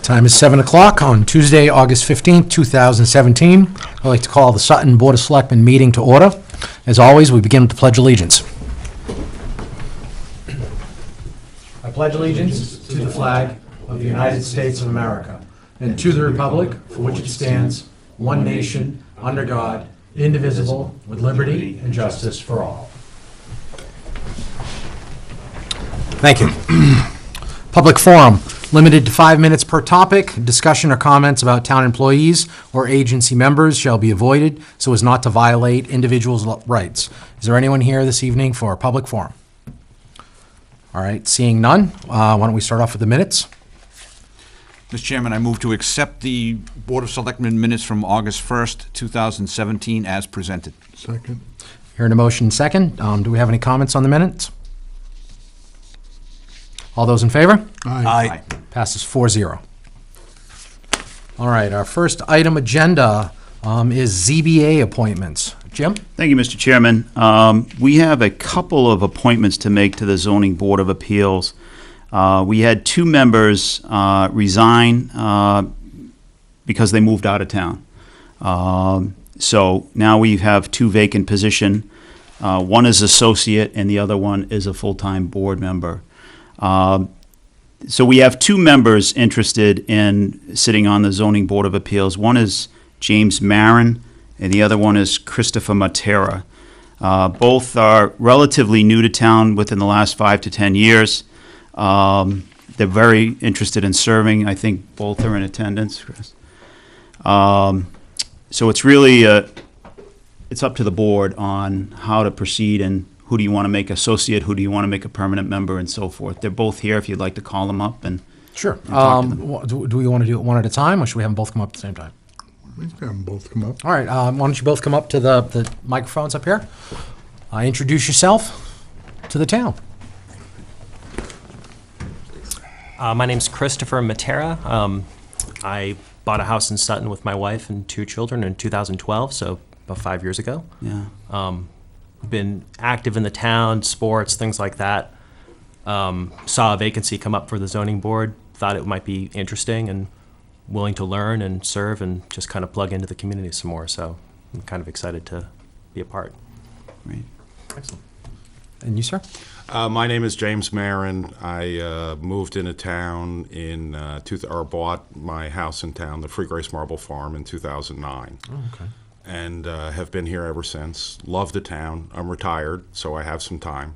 Time is 7 o'clock on Tuesday, August 15th, 2017. I'd like to call the Sutton Board of Selectmen meeting to order. As always, we begin with the Pledge of Allegiance. I pledge allegiance to the flag of the United States of America and to the republic for which it stands, one nation, under God, indivisible, with liberty and justice for all. Thank you. Public forum, limited to 5 minutes per topic. Discussion or comments about town employees or agency members shall be avoided so as not to violate individuals' rights. Is there anyone here this evening for a public forum? All right, seeing none, why don't we start off with the minutes? Mr. Chairman, I move to accept the Board of Selectmen minutes from August 1st, 2017 as presented. Second. Hearing a motion second. Do we have any comments on the minutes? All those in favor? Aye. Passes 4-0. All right, our first item agenda is ZBA appointments. Jim? Thank you, Mr. Chairman. We have a couple of appointments to make to the Zoning Board of Appeals. We had two members resign because they moved out of town. So now we have two vacant positions. One is associate and the other one is a full-time board member. So we have two members interested in sitting on the Zoning Board of Appeals. One is James Marin, and the other one is Christopher Matera. Both are relatively new to town within the last 5 to 10 years. They're very interested in serving. I think both are in attendance, Chris. So it's really, it's up to the board on how to proceed and who do you want to make associate, who do you want to make a permanent member, and so forth. They're both here if you'd like to call them up. And Sure. talk to them. Do we want to do it one at a time, or should we have them both come up at the same time? We can have them both come up. All right, why don't you both come up to the microphones up here? Introduce yourself to the town. My name's Christopher Matera. I bought a house in Sutton with my wife and 2 children in 2012, so about 5 years ago. Yeah. Been active in the town, sports, things like that. Saw a vacancy come up for the zoning board, thought it might be interesting and willing to learn and serve and just kind of plug into the community some more. So I'm kind of excited to be a part. Great. Excellent. And you, sir? My name is James Marin. I moved into town or bought my house in town, the Free Grace Marble Farm, in 2009. Oh, okay. And have been here ever since. Love the town. I'm retired, so I have some time.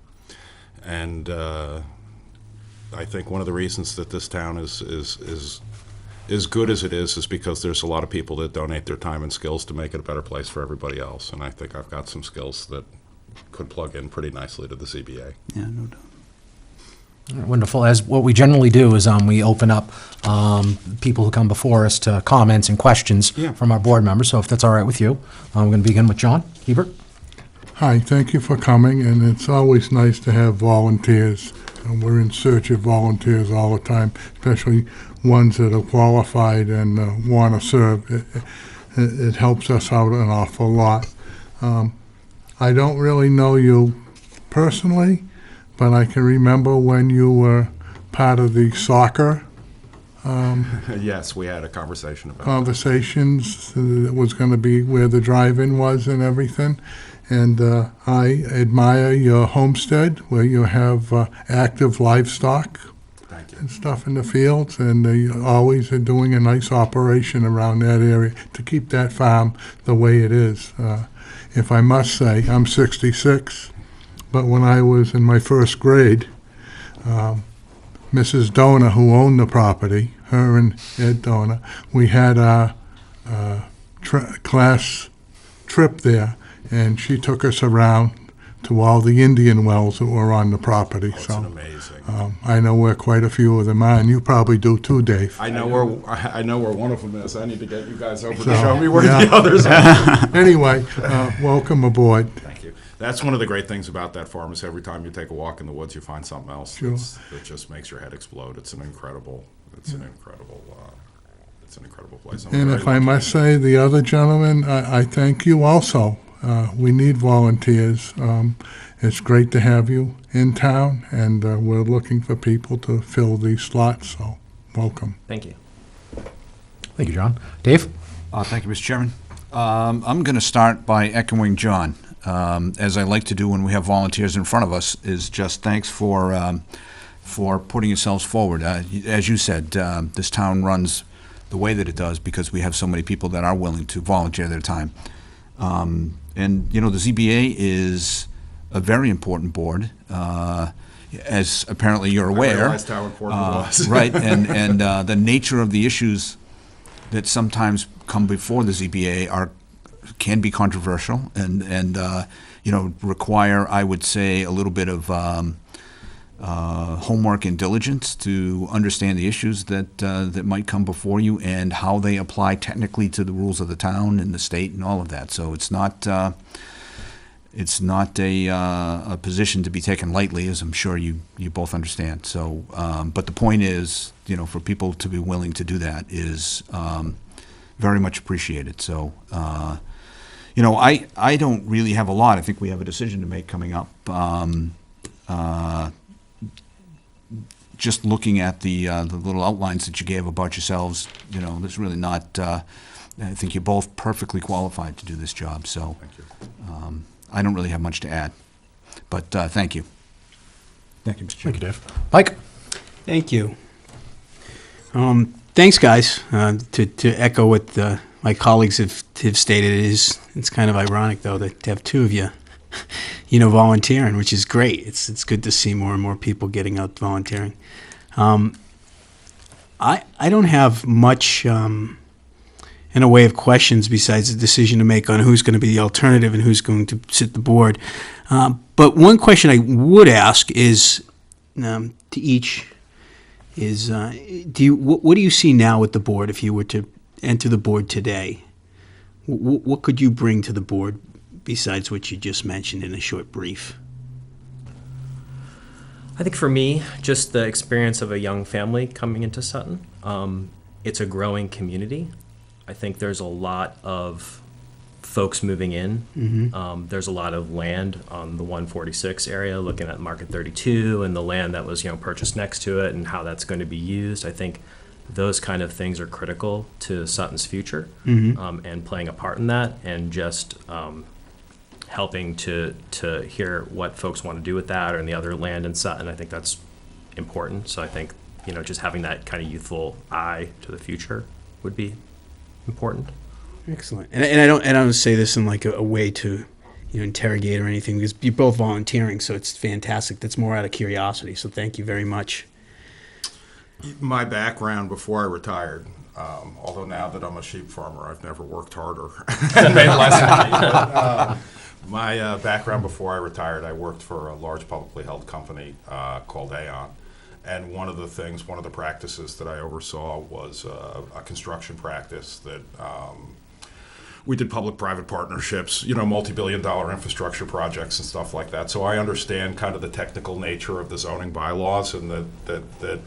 And I think one of the reasons that this town is good as it is because there's a lot of people that donate their time and skills to make it a better place for everybody else. And I think I've got some skills that could plug in pretty nicely to the ZBA. Yeah, no doubt. All right, wonderful. As what we generally do is we open up people who come before us to comments and questions from our board members. So if that's all right with you, I'm going to begin with John Hebert. Hi, thank you for coming, and it's always nice to have volunteers. And we're in search of volunteers all the time, especially ones that are qualified and want to serve. It helps us out an awful lot. I don't really know you personally, but I can remember when you were part of the soccer Yes, we had a conversation about conversations. It was going to be where the drive-in was and everything. And I admire your homestead where you have active livestock Thank you. and stuff in the fields, and they always are doing a nice operation around that area to keep that farm the way it is. If I must say, I'm 66, but when I was in my first grade, Mrs. Donor, who owned the property, her and Ed Donor, we had a class trip there, and she took us around to all the Indian wells that were on the property. It's So amazing. I know where quite a few of them are, and you probably do too, Dave. I know where one of them is. I need to get you guys over So, to show me where yeah. the others are. Anyway, welcome aboard. Thank you. That's one of the great things about that farm is every time you take a walk in the woods, you find something else Sure. that just makes your head explode. It's an incredible place. I'm And very if I lucky. must say, the other gentleman, I thank you also. We need volunteers. It's great to have you in town, and we're looking for people to fill these slots, so welcome. Thank you. Thank you, John. Dave? Thank you, Mr. Chairman. I'm going to start by echoing John, as I like to do when we have volunteers in front of us, is just thanks for putting yourselves forward. As you said, this town runs the way that it does because we have so many people that are willing to volunteer their time. And, you know, the ZBA is a very important board, as apparently you're aware. I realized how important it was. Right, and the nature of the issues that sometimes come before the ZBA can be controversial and you know, require, I would say, a little bit of homework and diligence to understand the issues that might come before you and how they apply technically to the rules of the town and the state and all of that. So it's not a position to be taken lightly, as I'm sure you both understand. So, but the point is, you know, for people to be willing to do that is very much appreciated. So, you know, I don't really have a lot. I think we have a decision to make coming up. Just looking at the little outlines that you gave about yourselves, you know, there's really not. I think you're both perfectly qualified to do this job. So, Thank you. I don't really have much to add, but thank you. Thank you, Mr. Thank Chairman. you, Dave. Mike? Thank you. Thanks, guys. To echo what my colleagues have stated, it's kind of ironic though to have two of you, you know, volunteering, which is great. It's good to see more and more people getting out volunteering. I don't have much in a way of questions besides the decision to make on who's going to be the alternative and who's going to sit the board. But one question I would ask is to each is what do you see now with the board if you were to enter the board today? What could you bring to the board besides what you just mentioned in a short brief? I think for me, just the experience of a young family coming into Sutton. It's a growing community. I think there's a lot of folks moving in. Mm-hmm. There's a lot of land on the 146 area, looking at Market 32 and the land that was, you know, purchased next to it and how that's going to be used. I think those kind of things are critical to Sutton's future, Mm-hmm. and playing a part in that, and just helping to hear what folks want to do with that or in the other land in Sutton. I think that's important. So I think, you know, just having that kind of youthful eye to the future would be important. Excellent. And I don't say this in like a way to, you know, interrogate or anything, because you're both volunteering, so it's fantastic. That's more out of curiosity. So thank you very much. My background before I retired, although now that I'm a sheep farmer, I've never worked harder and made less money. But, my background before I retired, I worked for a large publicly held company called Aon. And one of the practices that I oversaw was a construction practice that we did public-private partnerships, you know, multi-billion-dollar infrastructure projects and stuff like that. So I understand kind of the technical nature of the zoning bylaws, and that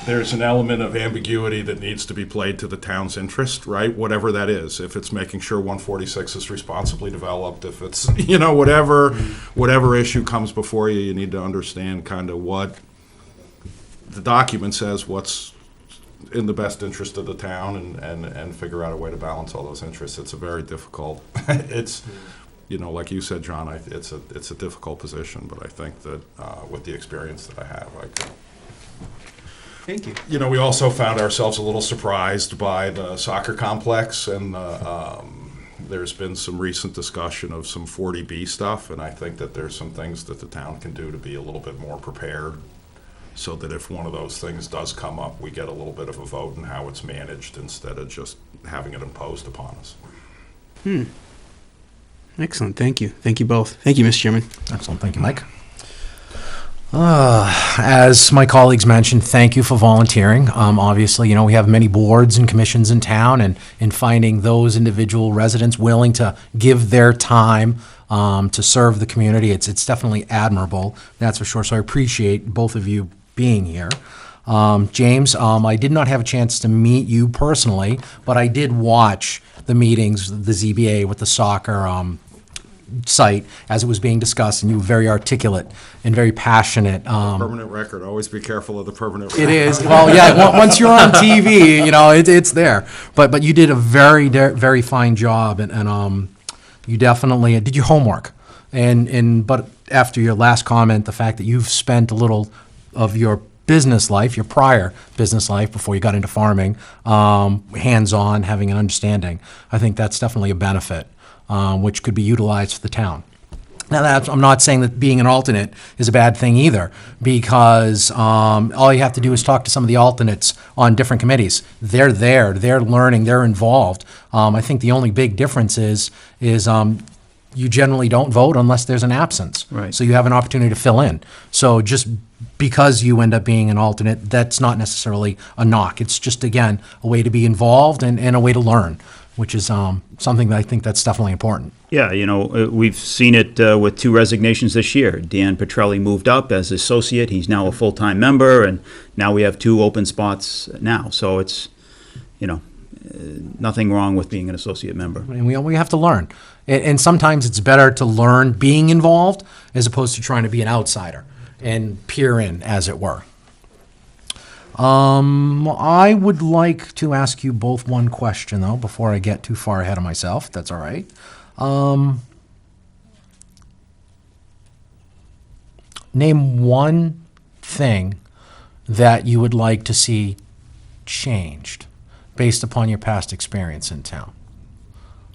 there's an element of ambiguity that needs to be played to the town's interest, right? Whatever that is. If it's making sure 146 is responsibly developed, if it's, you know, whatever issue comes before you, you need to understand kind of what the document says, what's in the best interest of the town, and figure out a way to balance all those interests. It's a very difficult, it's, you know, like you said, John, it's a difficult position, but I think that with the experience that I have, I could. Thank you. You know, we also found ourselves a little surprised by the soccer complex, and there's been some recent discussion of some 40B stuff, and I think that there's some things that the town can do to be a little bit more prepared, so that if one of those things does come up, we get a little bit of a vote in how it's managed instead of just having it imposed upon us. Excellent. Thank you. Thank you both. Thank you, Mr. Chairman. Excellent. Thank you, Mike. As my colleagues mentioned, thank you for volunteering. Obviously, you know, we have many boards and commissions in town, and in finding those individual residents willing to give their time to serve the community, it's definitely admirable, that's for sure. So I appreciate both of you being here. James, I did not have a chance to meet you personally, but I did watch the meetings, the ZBA with the soccer site as it was being discussed, and you were very articulate and very passionate. Permanent record. Always be careful of the permanent record. It is. Well, yeah, once you're on TV, it's there. But you did a very fine job, and you definitely did your homework. But after your last comment, the fact that you've spent a little of your business life, your prior business life before you got into farming, hands-on, having an understanding, I think that's definitely a benefit, which could be utilized for the town. Now, I'm not saying that being an alternate is a bad thing either, because all you have to do is talk to some of the alternates on different committees. They're there, they're learning, they're involved. I think the only big difference is you generally don't vote unless there's an absence. Right. So you have an opportunity to fill in. So just because you end up being an alternate, that's not necessarily a knock. It's just, again, a way to be involved and a way to learn, which is something that I think that's definitely important. Yeah, we've seen it with 2 resignations this year. Dan Petrelli moved up as associate. He's now a full-time member, and now we have 2 open spots now. So it's, nothing wrong with being an associate member. And we have to learn. And sometimes it's better to learn being involved as opposed to trying to be an outsider and peer in, as it were. I would like to ask you both one question, though, before I get too far ahead of myself, if that's all right. Name one thing that you would like to see changed based upon your past experience in town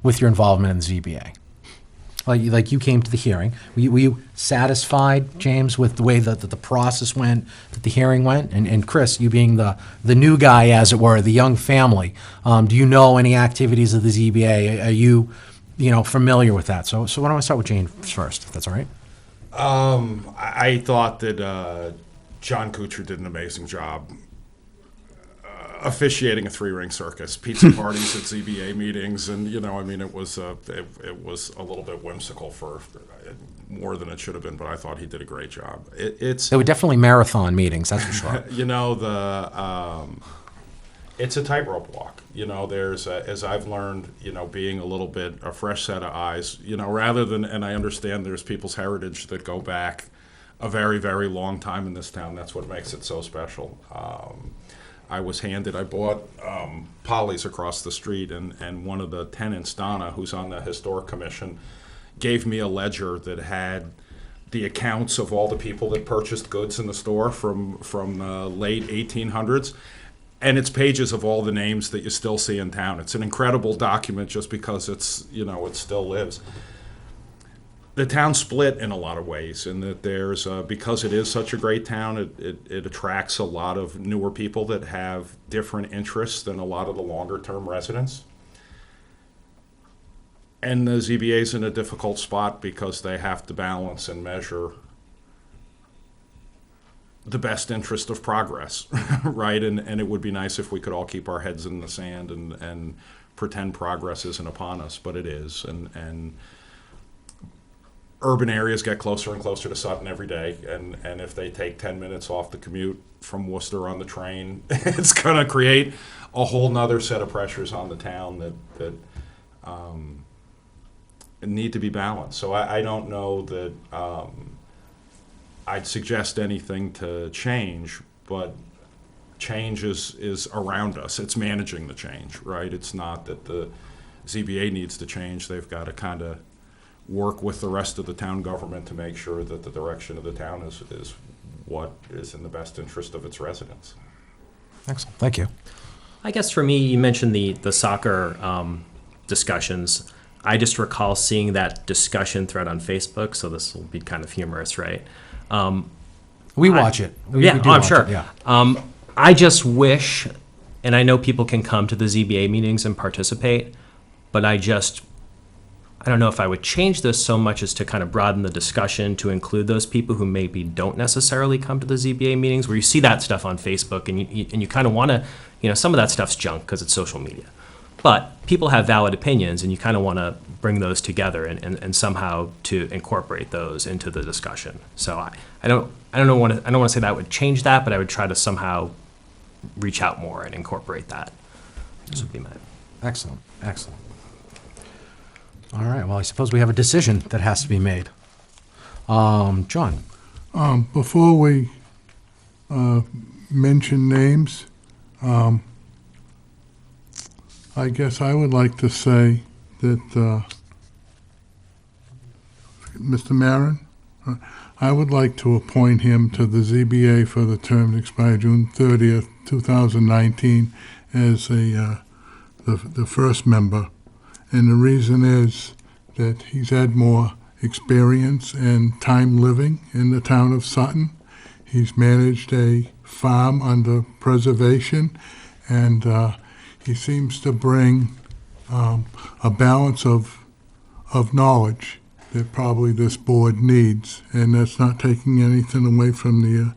with your involvement in the ZBA. Like you came to the hearing. Were you satisfied, James, with the way that the process went, that the hearing went? And Chris, you being the new guy, as it were, the young family, do you know any activities of the ZBA? Are you, familiar with that? So why don't I start with James first, if that's all right? I thought that John Kuchar did an amazing job officiating a 3-ring circus, pizza parties at ZBA meetings, and it was a little bit whimsical for more than it should have been, but I thought he did a great job. They were definitely marathon meetings, that's for sure. It's a tightrope walk. There's as I've learned, being a little bit a fresh set of eyes. Rather than, and I understand there's people's heritage that go back a very, very long time in this town. That's what makes it so special. I bought Polly's across the street, and one of the tenants, Donna, who's on the Historic Commission, gave me a ledger that had the accounts of all the people that purchased goods in the store from late 1800s, and it's pages of all the names that you still see in town. It's an incredible document just because it's, it still lives. The town's split in a lot of ways, in that there's, because it is such a great town, it attracts a lot of newer people that have different interests than a lot of the longer-term residents. And the ZBA's in a difficult spot because they have to balance and measure the best interest of progress, right? And it would be nice if we could all keep our heads in the sand and pretend progress isn't upon us, but it is. And urban areas get closer and closer to Sutton every day, and if they take 10 minutes off the commute from Worcester on the train, it's going to create a whole nother set of pressures on the town that need to be balanced. So I don't know that I'd suggest anything to change, but change is around us. It's managing the change, right? It's not that the ZBA needs to change. They've got to kind of work with the rest of the town government to make sure that the direction of the town is what is in the best interest of its residents. Excellent, thank you. I guess for me, you mentioned the soccer discussions. I just recall seeing that discussion thread on Facebook, so this will be kind of humorous, right? We watch it. We do I'm watch sure. it, yeah. I just wish, and I know people can come to the ZBA meetings and participate, but I don't know if I would change this so much as to kind of broaden the discussion to include those people who maybe don't necessarily come to the ZBA meetings, where you see that stuff on Facebook and you kind of want to, some of that stuff's junk because it's social media. But people have valid opinions, and you kind of want to bring those together and somehow to incorporate those into the discussion. So I don't want to say that I would change that, but I would try to somehow reach out more and incorporate that. This would be my Excellent. All right, well, I suppose we have a decision that has to be made. John? Before we mention names, I guess I would like to say that, Mr. Maron, I would like to appoint him to the ZBA for the term to expire June 30th, 2019, as the first member. And the reason is that he's had more experience and time living in the town of Sutton. He's managed a farm under preservation, and he seems to bring a balance of knowledge that probably this board needs, and that's not taking anything away from the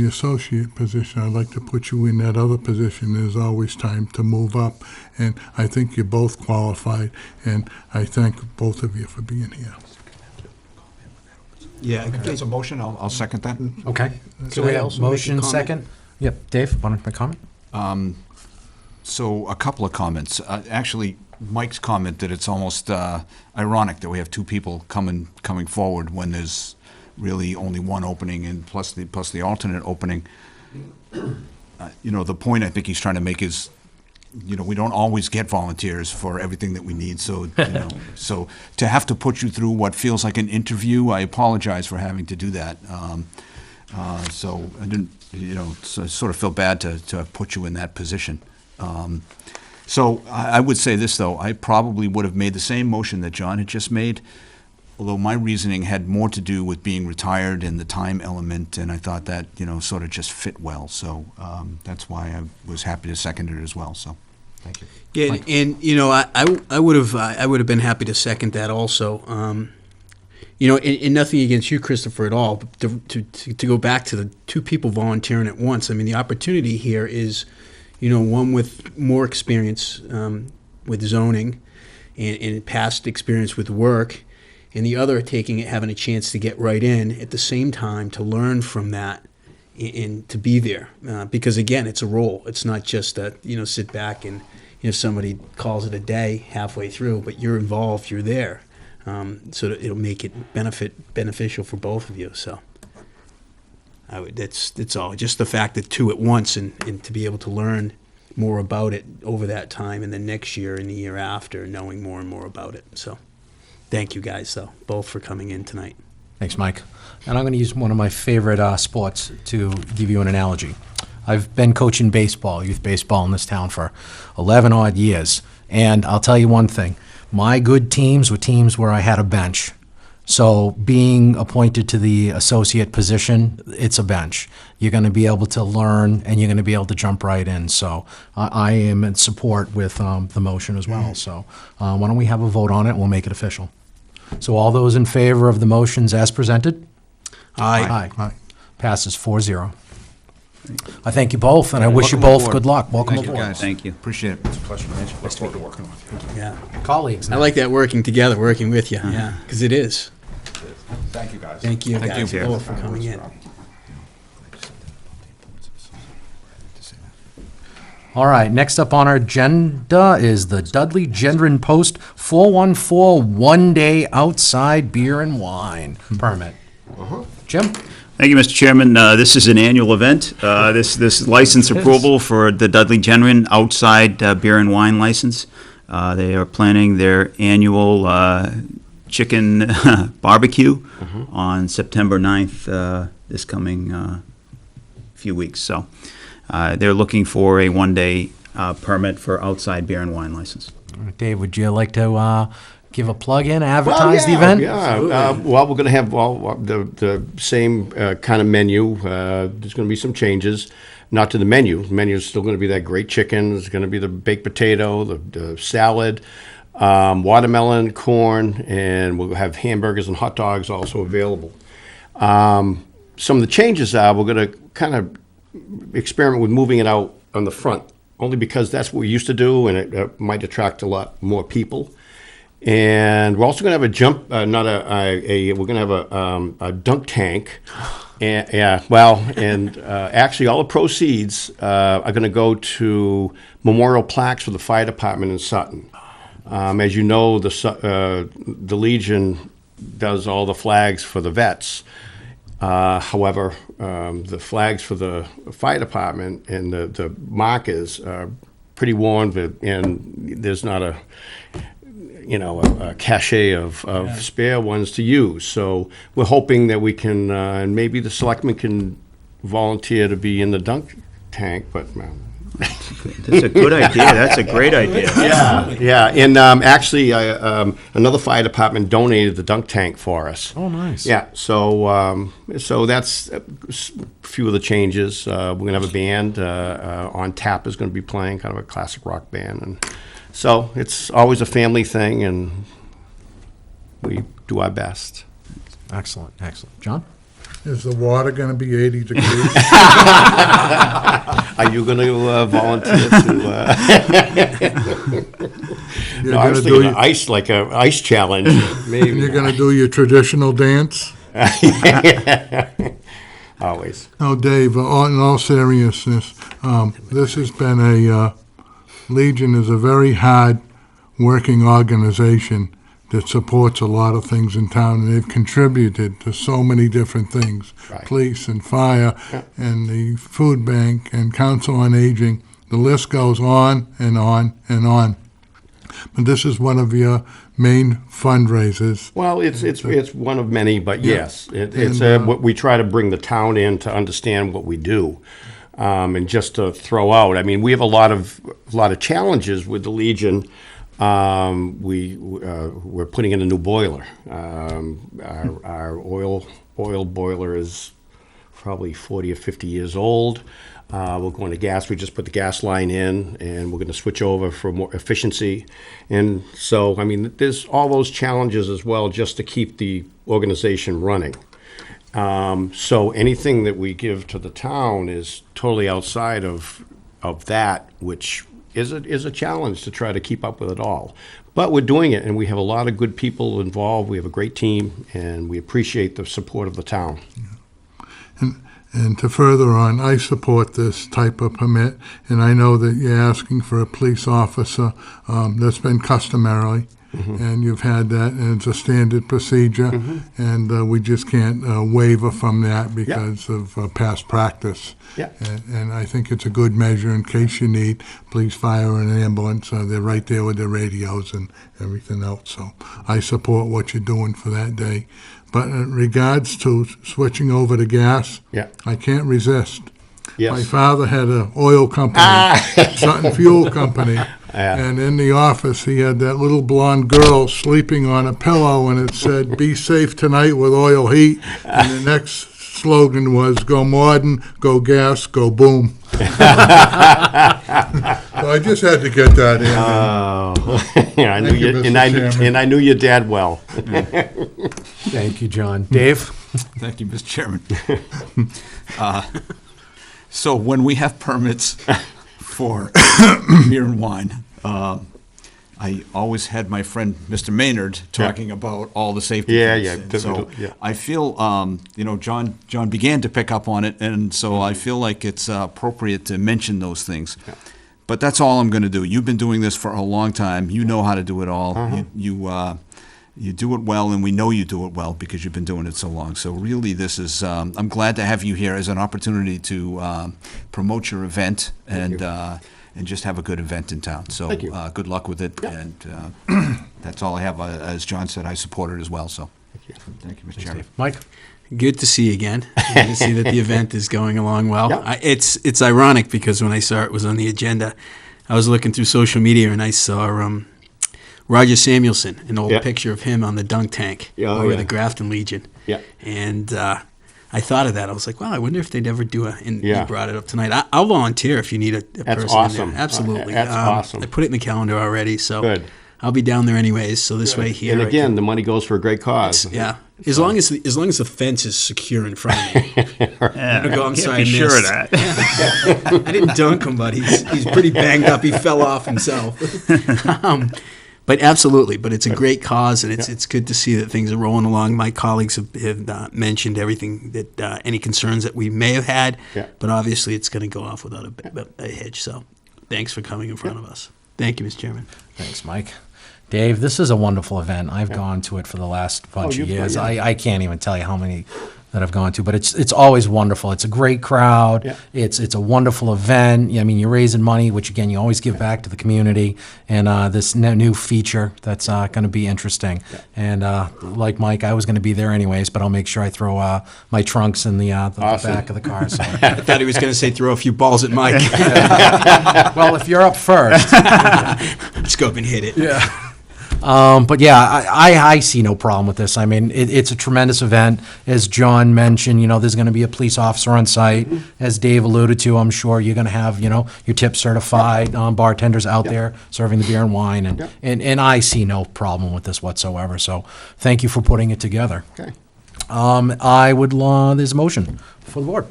associate position. I'd like to put you in that other position. There's always time to move up, and I think you're both qualified, and I thank both of you for being here. Yeah. If there's a motion, I'll second that. Okay. So Could we I have also make a motion comment? second? Yep, Dave, want to make a comment? So a couple of comments. Actually, Mike's comment that it's almost ironic that we have two people coming forward when there's really only one opening, and plus the alternate opening. The point I think he's trying to make is, we don't always get volunteers for everything that we need. So, so to have to put you through what feels like an interview, I apologize for having to do that. So I didn't, so I sort of feel bad to put you in that position. So I would say this, though. I probably would have made the same motion that John had just made, although my reasoning had more to do with being retired and the time element, and I thought that, sort of just fit well. So that's why I was happy to second it as well. So thank you. Yeah, and I would have been happy to second that also. And nothing against you, Christopher, at all. But to go back to the two people volunteering at once, I mean, the opportunity here is, one with more experience with zoning and past experience with work, and the other having a chance to get right in at the same time to learn from that and to be there. Because again, it's a role. It's not just sit back and somebody calls it a day halfway through, but you're involved, you're there. So that it'll make it beneficial for both of you. So that's all. Just the fact that two at once and to be able to learn more about it over that time, and then next year and the year after, knowing more and more about it. So thank you guys, though, both for coming in tonight. Thanks, Mike. And I'm going to use one of my favorite sports to give you an analogy. I've been coaching baseball, youth baseball in this town for 11 odd years. And I'll tell you one thing. My good teams were teams where I had a bench. So being appointed to the associate position, it's a bench. You're going to be able to learn, and you're going to be able to jump right in. So I am in support with the motion as well. So why don't we have a vote on it, and we'll make it official. So all those in favor of the motions as presented? Aye. Aye. Passes 4-0. I thank you both, and I wish you both good luck. Welcome Thank you, aboard. guys. Thank you. Appreciate it. It's a pleasure. Look forward to working with you. Yeah. Colleagues. I like that working together, working with you. Yeah, because it is. Thank you, guys. Thank you Thank guys you. both for coming in. All right, next up on our agenda is the Dudley Gendron Post 414 one-day outside beer and wine permit. Jim? Thank you, Mr. Chairman. This is an annual event. This license approval for the Dudley Gendron outside beer and wine license. They are planning their annual chicken barbecue on September 9th, this coming few weeks. So they're looking for a one-day permit for outside beer and wine license. Dave, would you like to give a plug-in, advertise the event? Yeah, well, we're going to have the same kind of menu. There's going to be some changes, not to the menu. The menu is still going to be that great chicken. There's going to be the baked potato, the salad, watermelon, corn, and we'll have hamburgers and hot dogs also available. Some of the changes are we're going to kind of experiment with moving it out on the front, only because that's what we used to do, and it might attract a lot more people. And we're also going to have a jump, we're going to have a dunk tank. And, actually all the proceeds are going to go to memorial plaques for the fire department in Sutton. As you know, the Legion does all the flags for the vets. However, the flags for the fire department and the markers are pretty worn, and there's not a cachet of spare ones to use. So we're hoping that we can, and maybe the selectmen can volunteer to be in the dunk tank, but That's a good idea. That's a great idea. yeah. And actually, another fire department donated the dunk tank for us. Oh, nice. Yeah. So that's a few of the changes. We're gonna have a band on tap is going to be playing, kind of a classic rock band, and so it's always a family thing, and we do our best. Excellent. John? Is the water going to be 80 degrees? Are you going to volunteer to? No, I was thinking of ice, like a ice challenge. Maybe You're going to do your traditional dance? Always. No, Dave, in all seriousness, this has been Legion is a very hard working organization that supports a lot of things in town, and they've contributed to so many different things. Right. Police and fire and the food bank and council on aging. The list goes on and on and on. But this is one of your main fundraisers. Well, it's one of many, but yes, it's what we try to bring the town in to understand what we do. And just to throw out, I mean, we have a lot of challenges with the Legion. We're putting in a new boiler. Our oil boiler is probably 40 or 50 years old. We're going to gas. We just put the gas line in, and we're going to switch over for more efficiency. And so, I mean, there's all those challenges as well, just to keep the organization running. So anything that we give to the town is totally outside of that, which is a challenge to try to keep up with it all. But we're doing it, and we have a lot of good people involved. We have a great team, and we appreciate the support of the town. And to further on, I support this type of permit, and I know that you're asking for a police officer. That's been customarily, and you've had that, and it's a standard procedure, and we just can't waver from that because of past practice. Yeah. And I think it's a good measure in case you need police, fire, and ambulance. They're right there with their radios and everything else. So I support what you're doing for that day. But in regards to switching over to gas, I can't resist. Yes. My father had an oil company, Sutton Fuel Company, and in the office he had that little blonde girl sleeping on a pillow, and it said, "Be safe tonight with oil heat." And the next slogan was, "Go modern, go gas, go boom." So I just had to get that in. Yeah, I knew Thank you, Mr. Chairman. and I knew your dad well. Thank you, John. Dave? Thank you, Mr. Chairman. So when we have permits for beer and wine, I always had my friend Mr. Maynard talking about all the safety things. And so I feel, John began to pick up on it, and so I feel like it's appropriate to mention those things. Yeah. But that's all I'm going to do. You've been doing this for a long time. You know how to do it all. You do it well, and we know you do it well because you've been doing it so long. So really, this is I'm glad to have you here as an opportunity to promote your event and just have a good event in town. So good luck with it, and that's all I have. As John said, I support it as well. So thank you, Mr. Chairman. Mike? Good to see you again. Good to see that the event is going along well. Yeah. It's ironic because when I saw it was on the agenda, I was looking through social media and I saw Roger Samuelson, an old picture of him on the dunk tank over the Grafton Legion. Yeah. And I thought of that. I was like, wow, I wonder if they'd ever do and you brought it up tonight. I'll volunteer if you need a person awesome. in there. Absolutely. That's awesome. I put it in the calendar already, so good. I'll be down there anyways. So this way here. And again, the money goes for a great cause. As long as the fence is secure in front of me. I'm sorry, be I sure of missed. that. I didn't dunk him, but he's pretty banged up. He fell off himself. But absolutely, but it's a great cause, and it's good to see that things are rolling along. My colleagues have mentioned everything that any concerns that we may have had, but obviously it's going to go off without a hitch. So thanks for coming in front of us. Thank you, Mr. Chairman. Thanks, Mike. Dave, this is a wonderful event. I've gone to it for the last bunch of you've- years. yeah. I can't even tell you how many that I've gone to, but it's always wonderful. It's a great crowd. Yeah. It's a wonderful event. I mean, you're raising money, which again, you always give back to the community, and this new feature that's going to be interesting. And like Mike, I was going to be there anyways, but I'll make sure I throw my trunks in the Awesome. back of the car. So. I thought he was going to say throw a few balls at Mike. Well, if you're up first. Let's go up and hit it. Yeah. But yeah, I see no problem with this. I mean, it's a tremendous event. As John mentioned, there's going to be a police officer on site. As Dave alluded to, I'm sure you're going to have, your tip certified bartenders out there serving the beer and wine. And I see no problem with this whatsoever. So thank you for putting it together. Okay. There's a motion for the board.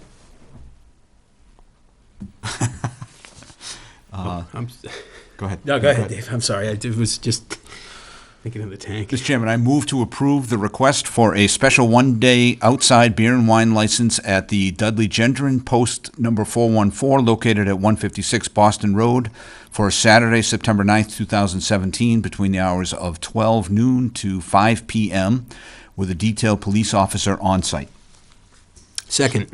Go ahead. No, go ahead, Dave. I'm sorry. I was just thinking of the tank. Mr. Chairman, I move to approve the request for a special one-day outside beer and wine license at the Dudley Gendron Post Number 414, located at 156 Boston Road, for Saturday, September 9th, 2017, between the hours of 12 noon to 5 p.m., with a detailed police officer on site. Second.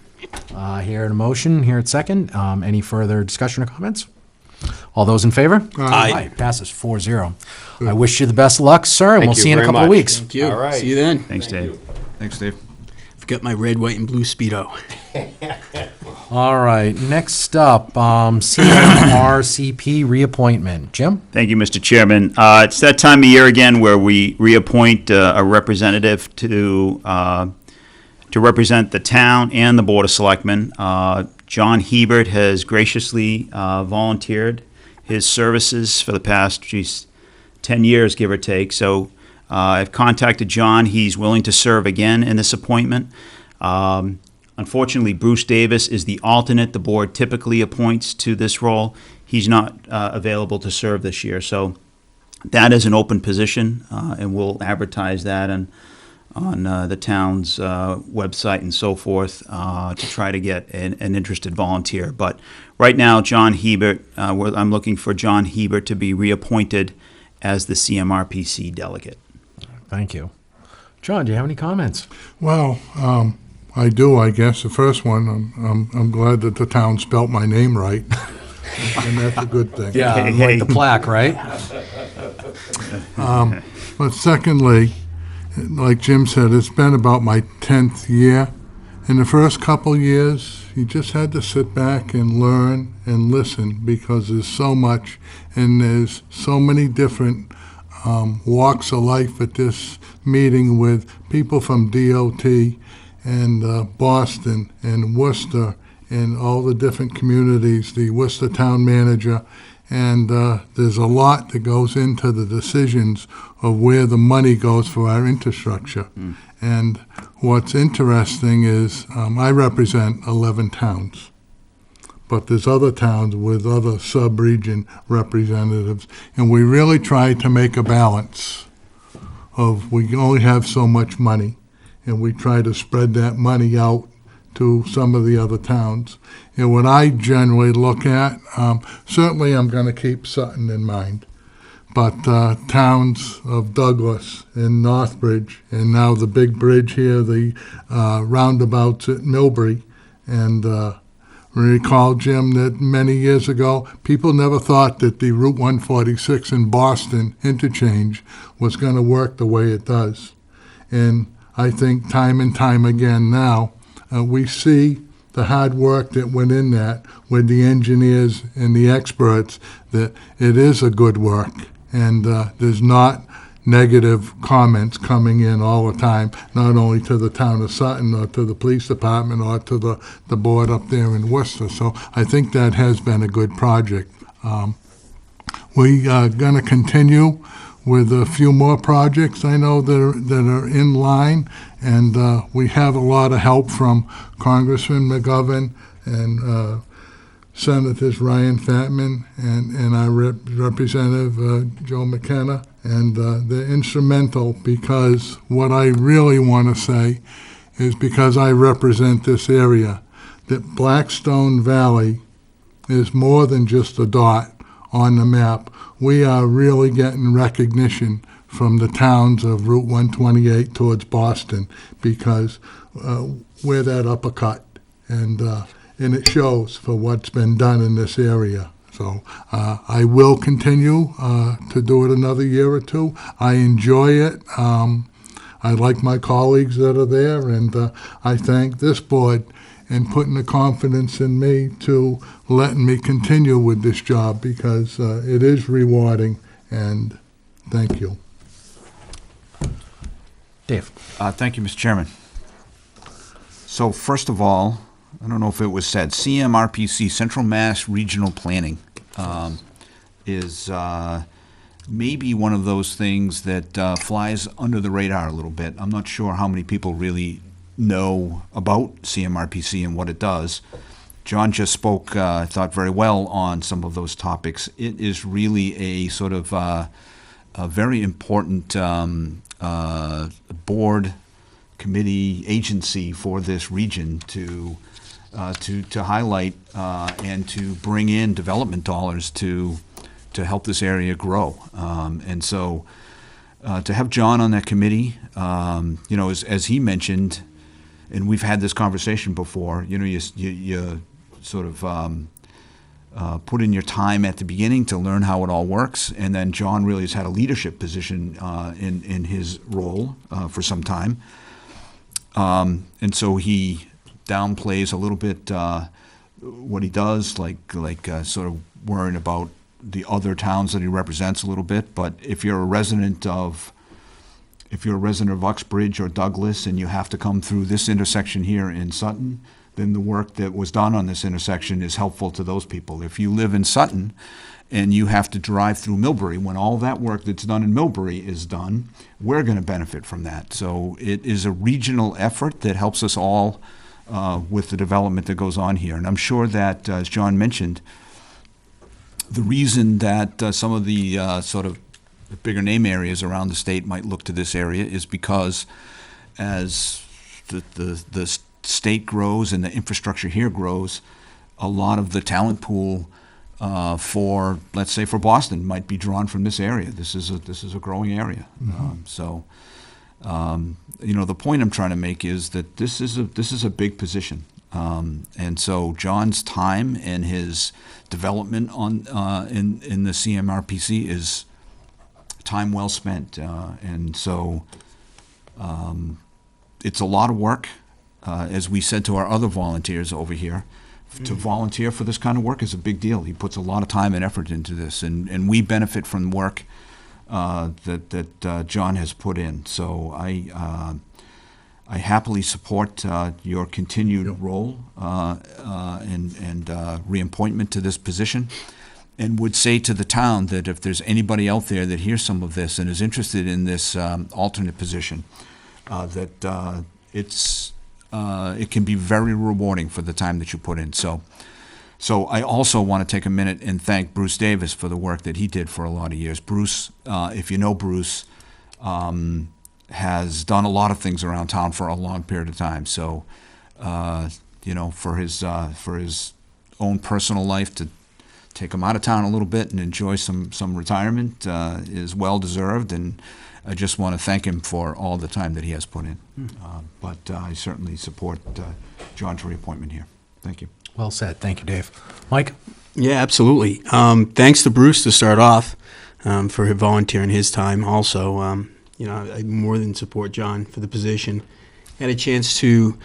Here at a motion, here at second. Any further discussion or comments? All those in favor? Aye. Passes 4-0. I wish you the best of luck, sir, and Thank we'll you see you in a very couple of much. weeks. Thank you. All right. See you then. Thanks, Dave. Thanks, Dave. Forgot my red, white, and blue Speedo. All right, next up, CMRCP reappointment. Jim? Thank you, Mr. Chairman. It's that time of year again where we reappoint a representative to represent the town and the Board of Selectmen. John Hebert has graciously volunteered his services for the past, 10 years, give or take. So I've contacted John. He's willing to serve again in this appointment. Unfortunately, Bruce Davis is the alternate the board typically appoints to this role. He's not available to serve this year. So that is an open position, and we'll advertise that on the town's website and so forth to try to get an interested volunteer. But right now, John Hebert, I'm looking for John Hebert to be reappointed as the CMRPC delegate. Thank you. John, do you have any comments? Well, I do, I guess. The first one, I'm glad that the town spelt my name right, and that's a good thing. Yeah, Hey. like the plaque, right? But secondly, like Jim said, it's been about my 10th year. In the first couple years, you just had to sit back and learn and listen, because there's so much, and there's so many different walks of life at this meeting, with people from DOT and Boston and Worcester and all the different communities, the Worcester town manager, and there's a lot that goes into the decisions of where the money goes for our infrastructure. And what's interesting is I represent 11 towns, but there's other towns with other sub-region representatives, and we really try to make a balance of, we only have so much money, and we try to spread that money out to some of the other towns. And what I generally look at, certainly I'm going to keep Sutton in mind, but towns of Douglas and Northbridge, and now the big bridge here, the roundabouts at Millbury, and recall, Jim, that many years ago, people never thought that the Route 146 in Boston interchange was going to work the way it does. And I think time and time again now, we see the hard work that went in that with the engineers and the experts, that it is a good work. And there's not negative comments coming in all the time, not only to the town of Sutton or to the police department or to the board up there in Worcester. So I think that has been a good project. We are going to continue with a few more projects I know that are in line, and we have a lot of help from Congressman McGovern and Senators Ryan Fatman and our Representative Joe McKenna, and they're instrumental, because what I really want to say is, because I represent this area, that Blackstone Valley is more than just a dot on the map. We are really getting recognition from the towns of Route 128 towards Boston because we're that uppercut, and it shows for what's been done in this area. So I will continue to do it another year or two. I enjoy it. I like my colleagues that are there, and I thank this board in putting the confidence in me to letting me continue with this job because it is rewarding, and thank you. Dave? Thank you, Mr. Chairman. So first of all, I don't know if it was said, CMRPC, Central Mass Regional Planning, is maybe one of those things that flies under the radar a little bit. I'm not sure how many people really know about CMRPC and what it does. John just spoke, I thought, very well on some of those topics. It is really a sort of a very important board, committee, agency for this region to highlight and to bring in development dollars to help this area grow. And so to have John on that committee, as he mentioned, and we've had this conversation before, you sort of put in your time at the beginning to learn how it all works, and then John really has had a leadership position in his role for some time. And so he downplays a little bit what he does, like sort of worrying about the other towns that he represents a little bit. But if you're a resident of Uxbridge or Douglas and you have to come through this intersection here in Sutton, then the work that was done on this intersection is helpful to those people. If you live in Sutton and you have to drive through Millbury, when all that work that's done in Millbury is done, we're going to benefit from that. So it is a regional effort that helps us all with the development that goes on here. And I'm sure that, as John mentioned, the reason that some of the sort of the bigger name areas around the state might look to this area is because as the state grows and the infrastructure here grows, a lot of the talent pool for, let's say, for Boston might be drawn from this area. This is a growing area. The point I'm trying to make is that this is a big position. And so John's time and his development in the CMRPC is time well spent. And so it's a lot of work. As we said to our other volunteers over here, to volunteer for this kind of work is a big deal. He puts a lot of time and effort into this, and we benefit from work that John has put in. So I happily support your continued role and reappointment to this position, and would say to the town that if there's anybody out there that hears some of this and is interested in this alternate position, that it can be very rewarding for the time that you put in. So I also want to take a minute and thank Bruce Davis for the work that he did for a lot of years. Bruce, if you know Bruce, has done a lot of things around town for a long period of time. So, for his own personal life, to take him out of town a little bit and enjoy some retirement is well deserved, and I just want to thank him for all the time that he has put in. But I certainly support John's reappointment here. Thank you. Well said. Thank you, Dave. Mike? Yeah, absolutely. Thanks to Bruce to start off for volunteering his time. Also, I more than support John for the position. Had a chance to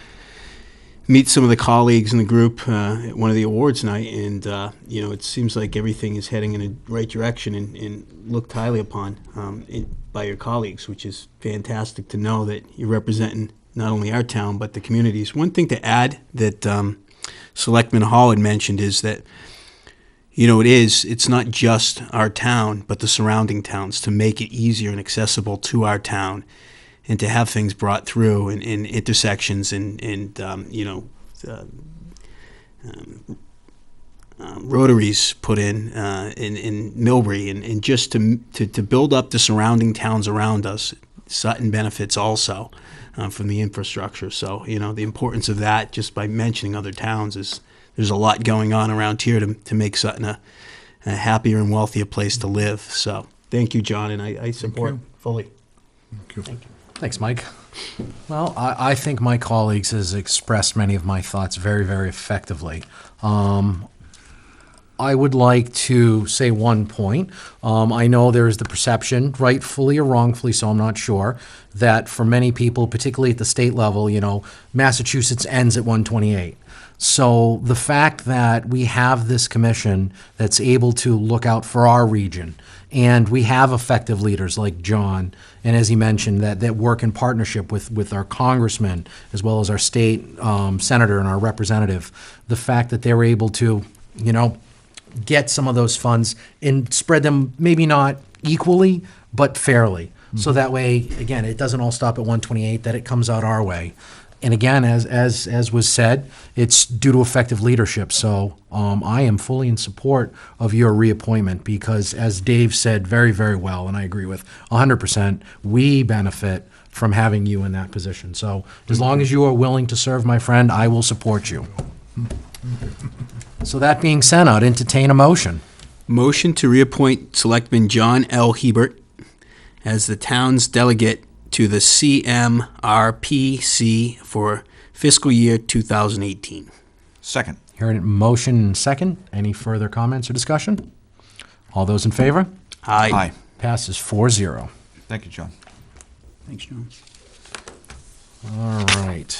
meet some of the colleagues in the group at one of the awards night, and it seems like everything is heading in the right direction and looked highly upon by your colleagues, which is fantastic to know that you're representing not only our town but the communities. One thing to add that Selectman Hall had mentioned is that it's not just our town but the surrounding towns, to make it easier and accessible to our town, and to have things brought through in intersections and rotaries put in Millbury, and just to build up the surrounding towns around us. Sutton benefits also from the infrastructure. So, the importance of that, just by mentioning other towns, is there's a lot going on around here to make Sutton a happier and wealthier place to live. So thank you, John, and I support you. fully. Thank you. Thanks, Mike. Well, I think my colleagues has expressed many of my thoughts very, very effectively. I would like to say one point. I know there is the perception, rightfully or wrongfully, so I'm not sure, that for many people, particularly at the state level, Massachusetts ends at 128. So the fact that we have this commission that's able to look out for our region, and we have effective leaders like John, and as he mentioned, that work in partnership with our congressman, as well as our state senator and our representative, the fact that they're able to, get some of those funds and spread them maybe not equally, but fairly. So that way, again, it doesn't all stop at 128, that it comes out our way. And again, as was said, it's due to effective leadership. So I am fully in support of your reappointment because, as Dave said very, very well, and I agree with 100%, we benefit from having you in that position. So as long as you are willing to serve, my friend, I will support you. So that being said, I'd entertain a motion. Motion to reappoint Selectman John L. Hebert as the town's delegate to the CMRPC for fiscal year 2018. Second. Hearing a motion and second. Any further comments or discussion? All those in favor? Aye. Passes 4-0. Thank you, John. Thanks, John. All right.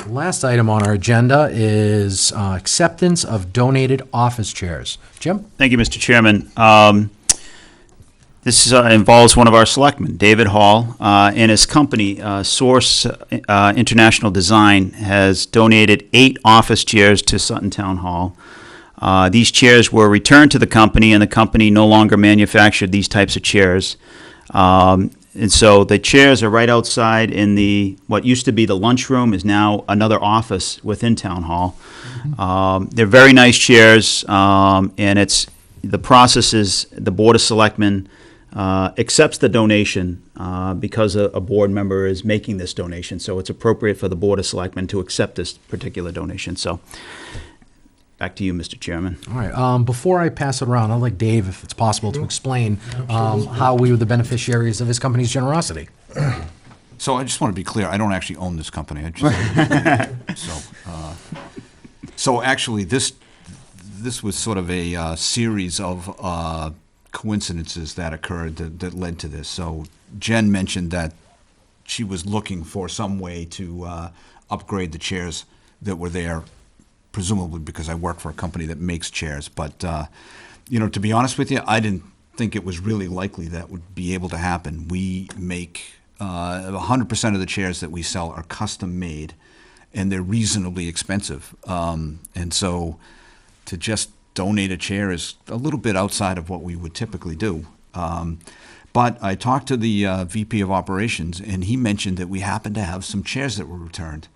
Last item on our agenda is acceptance of donated office chairs. Jim? Thank you, Mr. Chairman. This involves one of our selectmen, David Hall, and his company, Source International Design, has donated 8 office chairs to Sutton Town Hall. These chairs were returned to the company, and the company no longer manufactured these types of chairs. And so the chairs are right outside in what used to be the lunchroom is now another office within Town Hall. They're very nice chairs, and the process is the Board of Selectmen accepts the donation because a board member is making this donation. So it's appropriate for the Board of Selectmen to accept this particular donation. So back to you, Mr. Chairman. All right. Before I pass it around, I'd like Dave, if it's possible, to explain how we were the beneficiaries of his company's generosity. So I just want to be clear, I don't actually own this company. So actually, this was sort of a series of coincidences that occurred that led to this. So Jen mentioned that she was looking for some way to upgrade the chairs that were there, presumably because I work for a company that makes chairs. But, to be honest with you, I didn't think it was really likely that would be able to happen. We make 100% of the chairs that we sell are custom made, and they're reasonably expensive. And so to just donate a chair is a little bit outside of what we would typically do. But I talked to the VP of Operations, and he mentioned that we happen to have some chairs that were returned.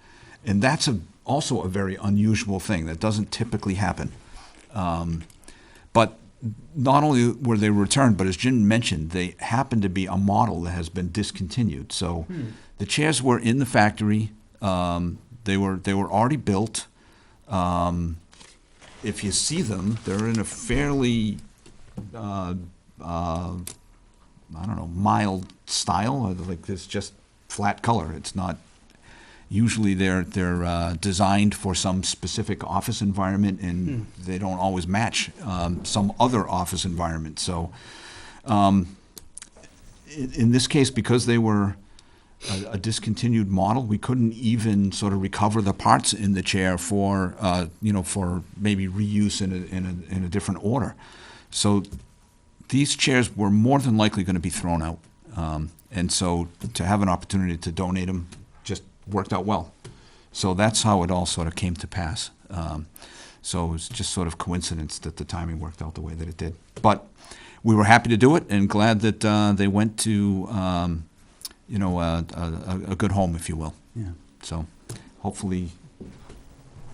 And that's also a very unusual thing that doesn't typically happen. But not only were they returned, but as Jim mentioned, they happen to be a model that has been discontinued. So the chairs were in the factory. They were already built. If you see them, they're in a fairly, mild style. Like it's just flat color. It's not. Usually they're designed for some specific office environment, and they don't always match some other office environment. So in this case, because they were a discontinued model, we couldn't even sort of recover the parts in the chair for maybe reuse in a different order. So these chairs were more than likely going to be thrown out, and so to have an opportunity to donate them just worked out well. So that's how it all sort of came to pass. So it was just sort of coincidence that the timing worked out the way that it did. But we were happy to do it and glad that they went to a good home, if you will. Yeah. So hopefully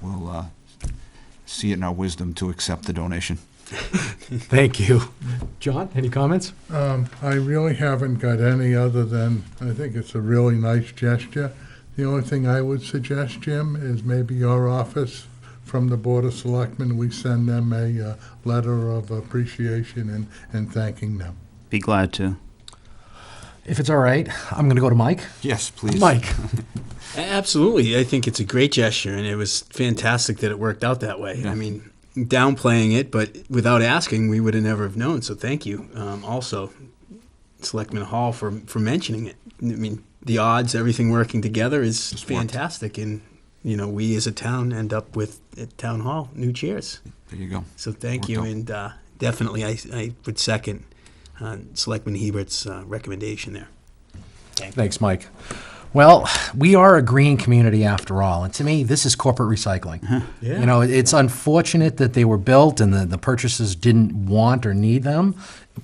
we'll see it in our wisdom to accept the donation. Thank you. John, any comments? I really haven't got any other than, I think it's a really nice gesture. The only thing I would suggest, Jim, is maybe your office from the Board of Selectmen, we send them a letter of appreciation and thanking them. Be glad to. If it's all right, I'm going to go to Mike. Yes, please. Mike. Absolutely. I think it's a great gesture, and it was fantastic that it worked out that way. I mean, downplaying it, but without asking, we would have never have known. So thank you. Also, Selectman Hall for mentioning it. I mean, the odds, everything working together is fantastic. And, you know, we as a town end up with, at Town Hall, new chairs. There you go. So thank Worked you. out. And definitely I would second Selectman Hebert's recommendation there. Thanks, Mike. Well, we are a green community after all, and to me, this is corporate recycling. Yeah. You know, it's unfortunate that they were built and the purchasers didn't want or need them,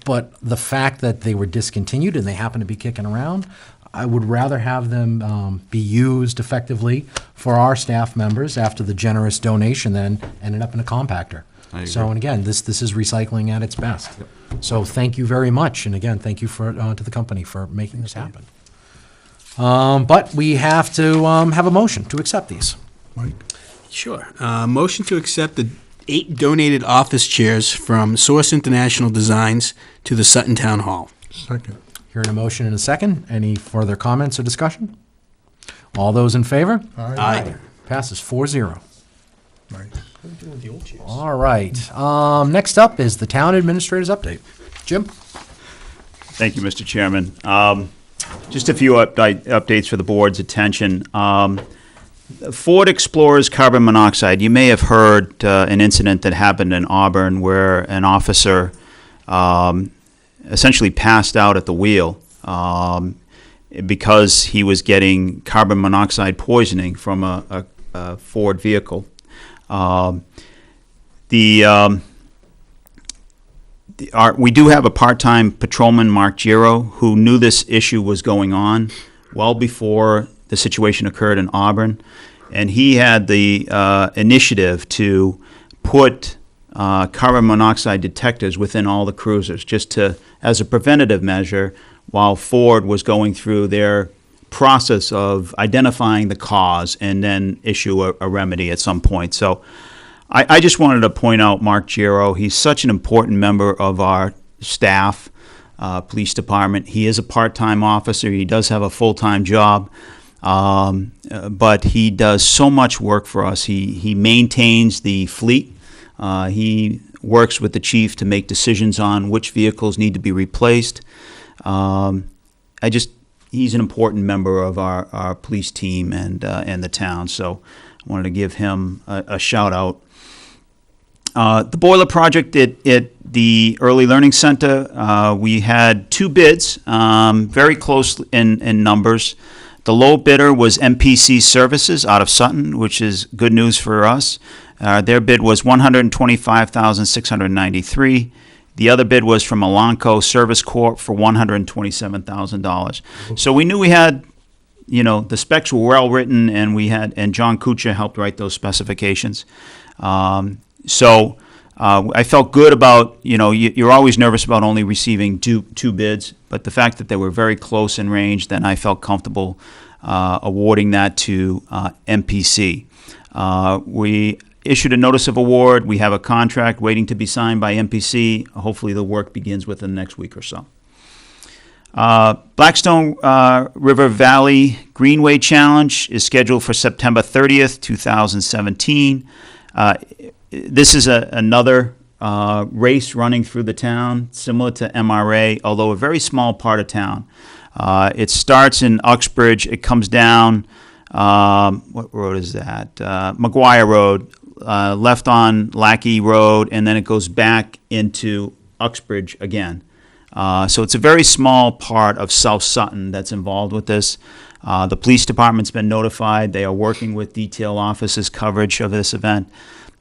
but the fact that they were discontinued and they happen to be kicking around, I would rather have them be used effectively for our staff members after the generous donation than ended up in a compactor. I agree. So, and again, this is recycling at its best. So thank you very much, and again, thank you to the company for making this happen. But we have to have a motion to accept these. Mike? Sure. Motion to accept the 8 donated office chairs from Source International Designs to the Sutton Town Hall. Second. Hearing a motion in a second. Any further comments or discussion? All those in favor? Aye. Passes 4-0. Nice. All right. Next up is the town administrator's update. Jim? Thank you, Mr. Chairman. Just a few updates for the board's attention. Ford Explorer's carbon monoxide. You may have heard an incident that happened in Auburn where an officer essentially passed out at the wheel because he was getting carbon monoxide poisoning from a Ford vehicle. We do have a part-time patrolman, Mark Giro, who knew this issue was going on well before the situation occurred in Auburn, and he had the initiative to put carbon monoxide detectors within all the cruisers, just as a preventative measure while Ford was going through their process of identifying the cause and then issue a remedy at some point. So I just wanted to point out Mark Giro. He's such an important member of our staff, police department. He is a part-time officer. He does have a full-time job, but he does so much work for us. He maintains the fleet. He works with the chief to make decisions on which vehicles need to be replaced. He's an important member of our police team and the town, so I wanted to give him a shout out. The boiler project at the Early Learning Center, we had 2 bids, very close in numbers. The low bidder was MPC Services out of Sutton, which is good news for us. Their bid was $125,693. The other bid was from Elanco Service Corp for $127,000. So we knew we had, the specs were well written, and John Kucha helped write those specifications. So I felt good about, you're always nervous about only receiving two bids, but the fact that they were very close in range, then I felt comfortable awarding that to MPC. We issued a notice of award. We have a contract waiting to be signed by MPC. Hopefully the work begins within the next week or so. Blackstone River Valley Greenway Challenge is scheduled for September 30th, 2017. This is another race running through the town, similar to MRA, although a very small part of town. It starts in Uxbridge. It comes down, what road is that? McGuire Road, left on Lackey Road, and then it goes back into Uxbridge again. So it's a very small part of South Sutton that's involved with this. The police department's been notified. They are working with detail officers' coverage of this event.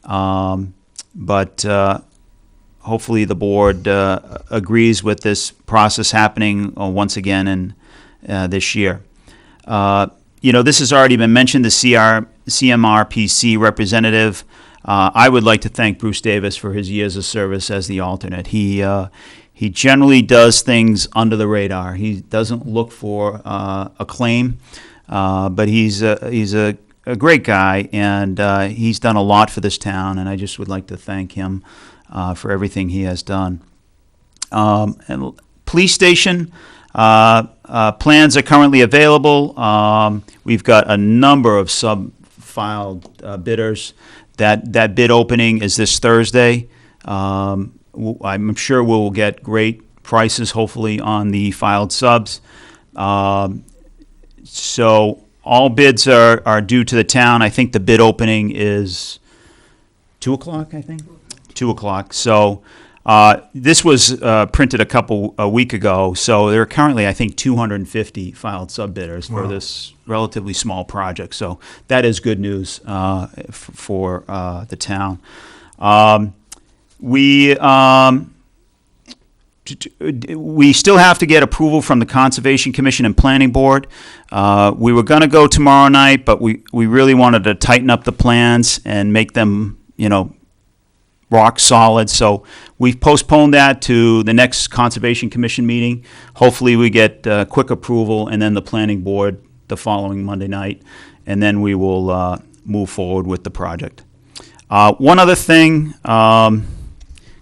But hopefully the board agrees with this process happening once again in this year. This has already been mentioned, the CMRPC representative. I would like to thank Bruce Davis for his years of service as the alternate. He generally does things under the radar. He doesn't look for acclaim, but he's a a great guy, and he's done a lot for this town, and I just would like to thank him for everything he has done. And police station, plans are currently available. We've got a number of sub-filed bidders. That bid opening is this Thursday. I'm sure we'll get great prices, hopefully, on the filed subs. So all bids are due to the town. I think the bid opening is 2 o'clock, I think? 2 o'clock. So this was printed a week ago, so there are currently, I think, 250 filed sub-bidders for this relatively small project. So that is good news for the town. We still have to get approval from the Conservation Commission and Planning Board. We were going to go tomorrow night, but we really wanted to tighten up the plans and make them, rock solid. So we've postponed that to the next Conservation Commission meeting. Hopefully we get quick approval, and then the Planning Board the following Monday night, and then we will move forward with the project. One other thing,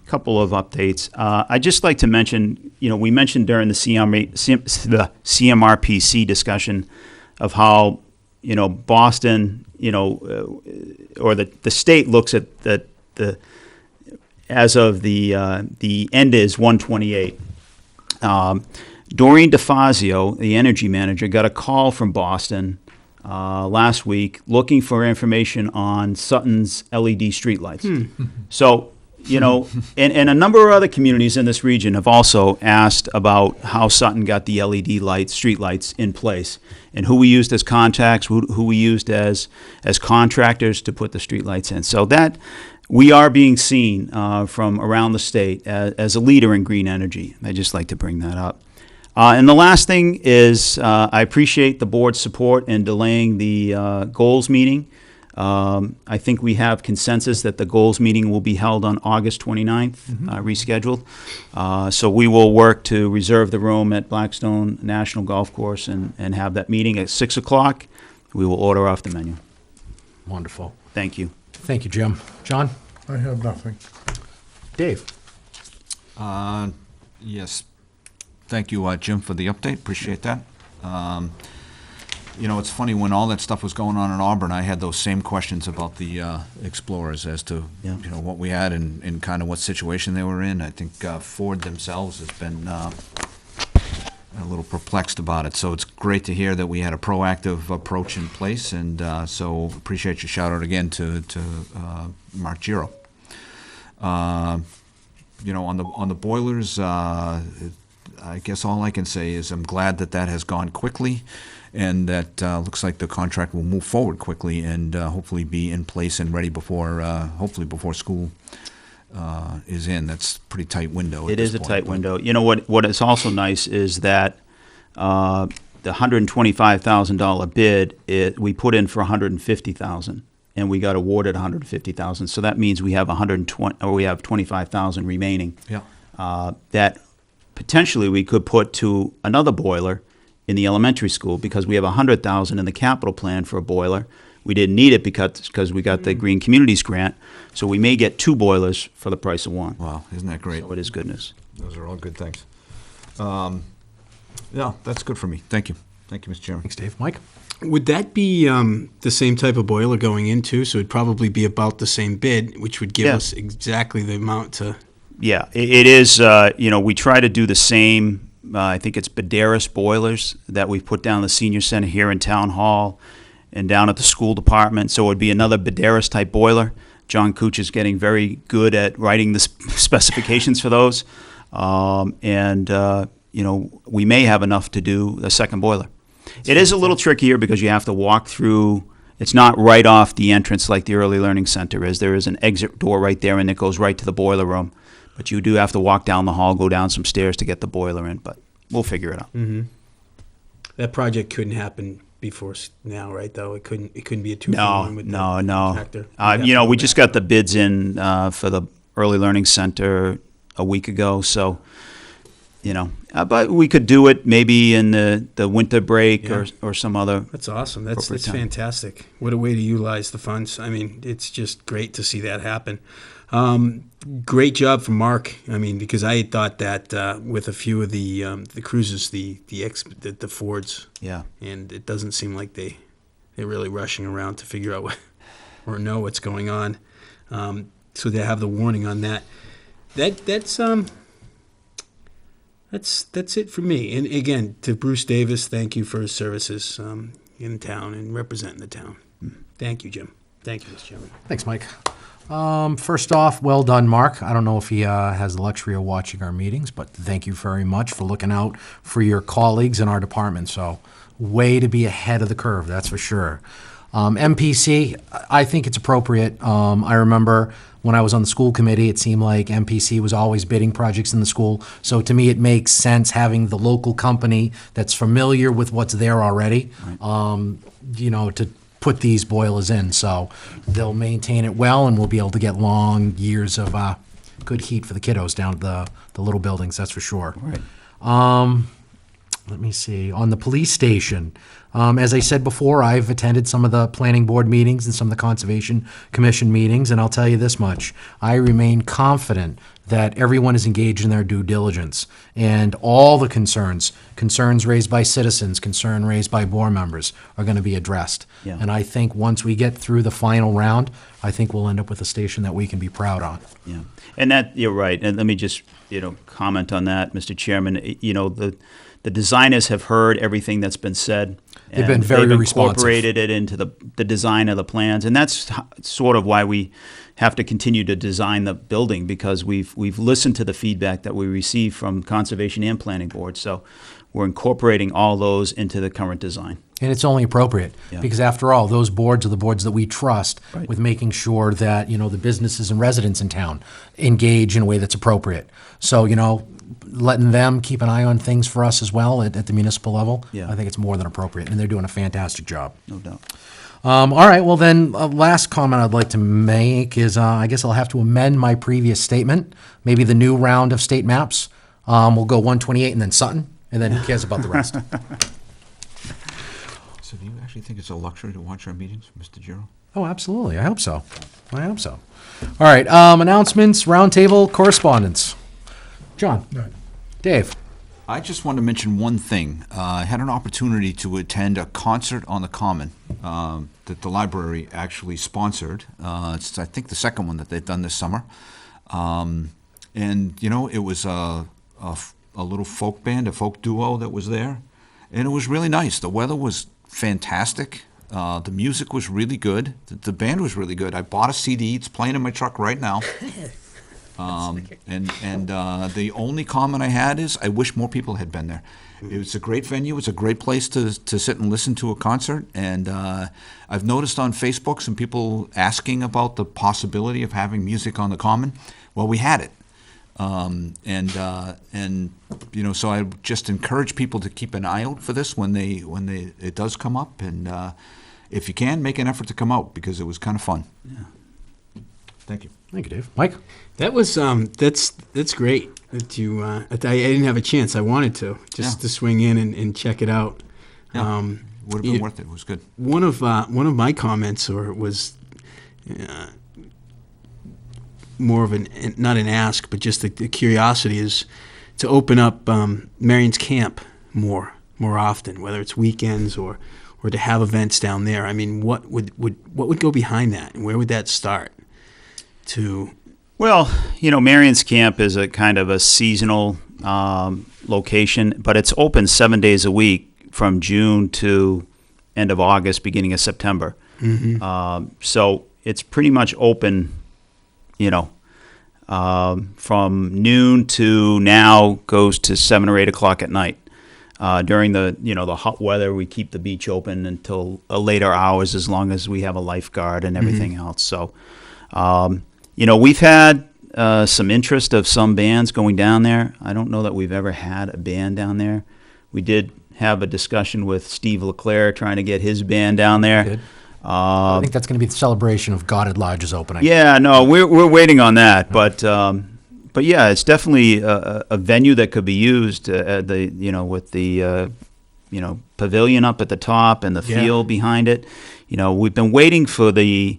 couple of updates. I'd just like to mention, we mentioned during the CMRPC discussion of how, Boston, or the state looks at the as of the end is 128. Doreen DeFazio, the energy manager, got a call from Boston last week looking for information on Sutton's LED streetlights. So, and a number of other communities in this region have also asked about how Sutton got the LED streetlights in place, and who we used as contacts, who we used as contractors to put the streetlights in. So that we are being seen from around the state as a leader in green energy. I'd just like to bring that up. And the last thing is I appreciate the board's support in delaying the goals meeting. I think we have consensus that the goals meeting will be held on August 29th, rescheduled. So we will work to reserve the room at Blackstone National Golf Course and have that meeting at 6 o'clock. We will order off the menu. Wonderful. Thank you. Thank you, Jim. John? I have nothing. Dave? Yes. Thank you, Jim, for the update. Appreciate that. It's funny, when all that stuff was going on in Auburn, I had those same questions about the Explorers as to, what we had and kind of what situation they were in. I think Ford themselves has been a little perplexed about it. So it's great to hear that we had a proactive approach in place, and so appreciate your shout out again to Mark Giro. On the boilers, I guess all I can say is I'm glad that has gone quickly, and that looks like the contract will move forward quickly and hopefully be in place and ready hopefully before school is in. That's a pretty tight window. It is a tight window. What is also nice is that the $125,000 bid, we put in for $150,000, and we got awarded $150,000. So that means we have $25,000 remaining. Yeah. That potentially we could put to another boiler in the elementary school, because we have $100,000 in the capital plan for a boiler. We didn't need it because we got the Green Communities grant, so we may get 2 boilers for the price of 1. Wow, isn't that great? So it is good news. Those are all good things. Yeah, that's good for me. Thank you. Thank you, Mr. Chairman. Thanks, Dave. Mike? Would that be the same type of boiler going into? So it'd probably be about the same bid, which would give us exactly the amount to... Yeah, it is. We try to do the same. I think it's Baderis boilers that we've put down the senior center here in Town Hall and down at the school department. So it would be another Baderis type boiler. John Cooch is getting very good at writing the specifications for those. We may have enough to do a second boiler. It is a little trickier because you have to walk through. It's not right off the entrance like the Early Learning Center is. There is an exit door right there, and it goes right to the boiler room. But you do have to walk down the hall, go down some stairs to get the boiler in, but we'll figure it out. Mm-hmm. That project couldn't happen before now, right, though? It couldn't be a 2-for-1 with the contractor? We just got the bids in for the Early Learning Center a week ago, so But we could do it maybe in the winter break or some other. That's awesome. That's appropriate time. fantastic. What a way to utilize the funds. I mean, it's just great to see that happen. Great job from Mark. I mean, because I had thought that with a few of the cruises, the Fords, and it doesn't seem like they're really rushing around to figure out what, or know what's going on. So they have the warning on that. That's it for me. And again, to Bruce Davis, thank you for his services in town and representing the town. Thank you, Jim. Thank you, Mr. Chairman. Thanks, Mike. First off, well done, Mark. I don't know if he has the luxury of watching our meetings, but thank you very much for looking out for your colleagues in our department. So, way to be ahead of the curve, that's for sure. MPC, I think it's appropriate. I remember when I was on the school committee, it seemed like MPC was always bidding projects in the school. So to me, it makes sense having the local company that's familiar with what's there already, to put these boilers in. So they'll maintain it well, and we'll be able to get long years of good heat for the kiddos down at the little buildings, that's for sure. Right. Let me see. On the police station, as I said before, I've attended some of the planning board meetings and some of the conservation commission meetings, and I'll tell you this much. I remain confident that everyone is engaged in their due diligence, and all the concerns raised by citizens, concern raised by board members are going to be addressed. Yeah. And I think once we get through the final round, I think we'll end up with a station that we can be proud on. Yeah, and that, you're right. And let me just, comment on that, Mr. Chairman. The designers have heard everything that's been said. They've been very responsive. Incorporated it into the design of the plans, and that's sort of why we have to continue to design the building, because we've listened to the feedback that we receive from Conservation and Planning Board. So we're incorporating all those into the current design. And it's only appropriate, Yeah. because after all, those boards are the boards that we trust Right. with making sure that, the businesses and residents in town engage in a way that's appropriate. So, letting them keep an eye on things for us as well at the municipal level, Yeah. I think it's more than appropriate, and they're doing a fantastic job. No doubt. All right, well then, last comment I'd like to make is, I guess I'll have to amend my previous statement. Maybe the new round of state maps, we'll go 128 and then Sutton, and then who cares about the rest? So do you actually think it's a luxury to watch our meetings, Mr. Giro? Oh, absolutely. I hope so. All right, announcements, roundtable, correspondence. John. Right. Dave. I just want to mention one thing. I had an opportunity to attend a concert on the Common that the library actually sponsored. It's, I think, the second one that they've done this summer. And, it was a little folk band, a folk duo that was there. And it was really nice. The weather was fantastic. The music was really good. The band was really good. I bought a CD. It's playing in my truck right now. The only comment I had is I wish more people had been there. It was a great venue. It's a great place to sit and listen to a concert. And I've noticed on Facebook some people asking about the possibility of having music on the Common. Well, we had it. So I just encourage people to keep an eye out for this when it does come up. And if you can, make an effort to come out, because it was kind of fun. Yeah. Thank you. Thank you, Dave. Mike? That was that's great that you. I didn't have a chance. I wanted to to swing in and check it out. Yeah. Would have been worth it. It was good. One of my comments was more of not an ask, but just a curiosity, is to open up Marion's Camp more often, whether it's weekends or to have events down there. I mean, what would go behind that, and where would that start? Well, Marion's Camp is a kind of a seasonal location, but it's open 7 days a week from June to end of August, beginning of September. Mm-hmm. So it's pretty much open, from noon to now goes to 7 or 8 o'clock at night. During the hot weather, we keep the beach open until later hours, as long as we have a lifeguard and everything else. So, we've had some interest of some bands going down there. I don't know that we've ever had a band down there. We did have a discussion with Steve LeClaire trying to get his band down there. Good. I think that's going to be the celebration of God at Lodge's opening. Yeah, no, we're waiting on that, but But yeah, it's definitely a venue that could be used. With the pavilion up at the top and the Yeah. field behind it. We've been waiting for the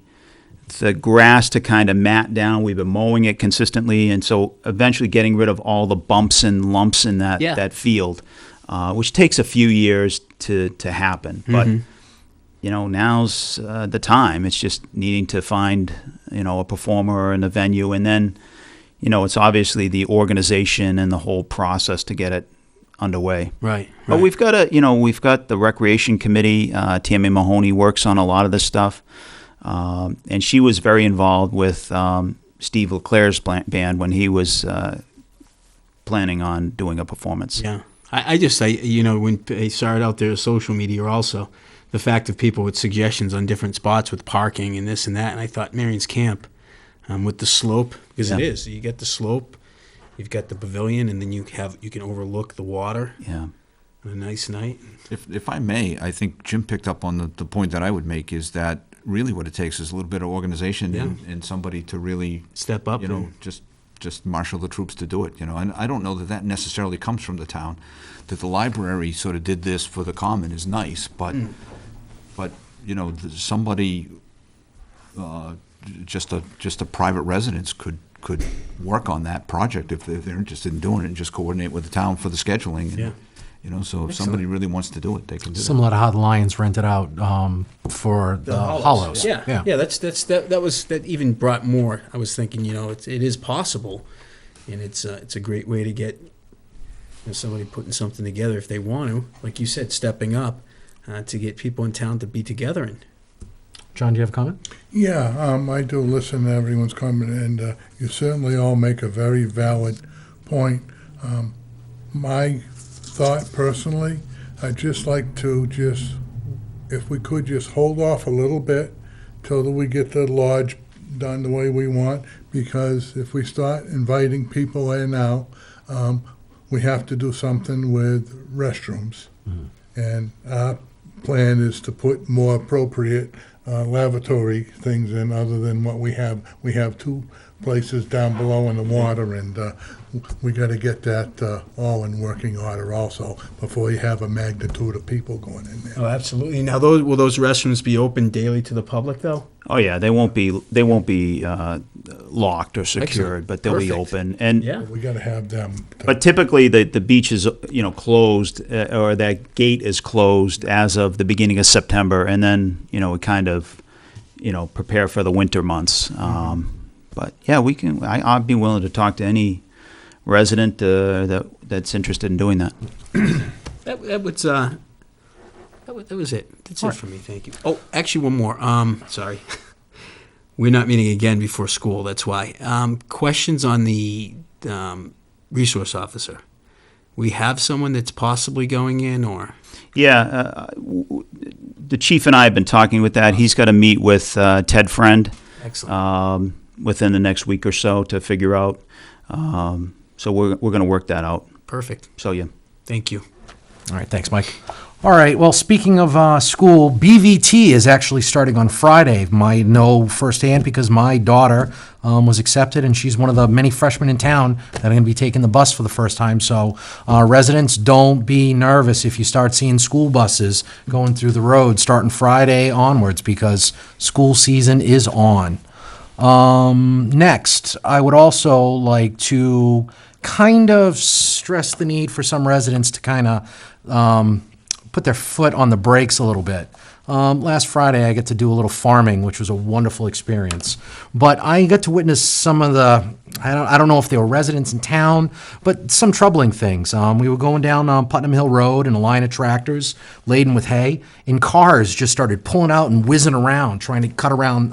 grass to kind of mat down. We've been mowing it consistently, and so eventually getting rid of all the bumps and lumps in that field, which takes a few years to happen. But now's the time. It's just needing to find a performer and a venue, and then it's obviously the organization and the whole process to get it underway. Right. But we've got the recreation committee. Tammy Mahoney works on a lot of this stuff. And she was very involved with Steve LeClaire's band when he was planning on doing a performance. Yeah. I when I started out there, social media also, the fact of people with suggestions on different spots with parking and this and that. And I thought Marion's Camp with the slope, because it is. You get the slope, you've got the pavilion, and then you can overlook the water. Yeah. On a nice night. If I may, I think Jim picked up on the point that I would make is that really what it takes is a little bit of organization and somebody to really Step up. Just marshal the troops to do it. And I don't know that necessarily comes from the town. That the library sort of did this for the common is nice, but somebody just a private residence could work on that project if they're interested in doing it and just coordinate with the town for the scheduling. And, so if somebody really wants to do it, they can do it. Similar to how the Lions rented out for the Hollows. Yeah. That even brought more. I was thinking, it is possible, and it's a great way to get somebody putting something together if they want to, like you said, stepping up to get people in town to be together. And John, do you have a comment? Yeah, I do listen to everyone's comment, and you certainly all make a very valid point. My thought personally, I'd just like to if we could just hold off a little bit till we get the lodge done the way we want, because if we start inviting people in now, we have to do something with restrooms. And our plan is to put more appropriate lavatory things in other than what we have. We have 2 places down below in the water, and we got to get that all in working order also before you have a magnitude of people going in there. oh, absolutely. Now, will those restrooms be open daily to the public, though? Oh yeah, they won't be locked or secured, Excellent. but they'll be Perfect. open. And Yeah. We got to have them. But typically, the beach is closed, or that gate is closed as of the beginning of September, and then we kind of prepare for the winter months. But yeah, we can. I'd be willing to talk to any resident that's interested in doing that. That was it. That's it for me. Thank you. Oh, actually, one more. Sorry. We're not meeting again before school. That's why. Questions on the resource officer. We have someone that's possibly going in, or Yeah, the chief and I have been talking with that. He's got to meet with Ted Friend excellent. within the next week or so to figure out. So we're going to work that out. Perfect. So yeah. Thank you. All right, thanks, Mike. All right, well, speaking of school, BVT is actually starting on Friday. I know firsthand because my daughter was accepted, and she's one of the many freshmen in town that are going to be taking the bus for the first time. So residents, don't be nervous if you start seeing school buses going through the road starting Friday onwards, because school season is on. Next, I would also like to kind of stress the need for some residents to kind of put their foot on the brakes a little bit. Last Friday, I got to do a little farming, which was a wonderful experience. But I got to witness some of the, I don't know if they were residents in town, but some troubling things. We were going down Putnam Hill Road in a line of tractors laden with hay, and cars just started pulling out and whizzing around, trying to cut around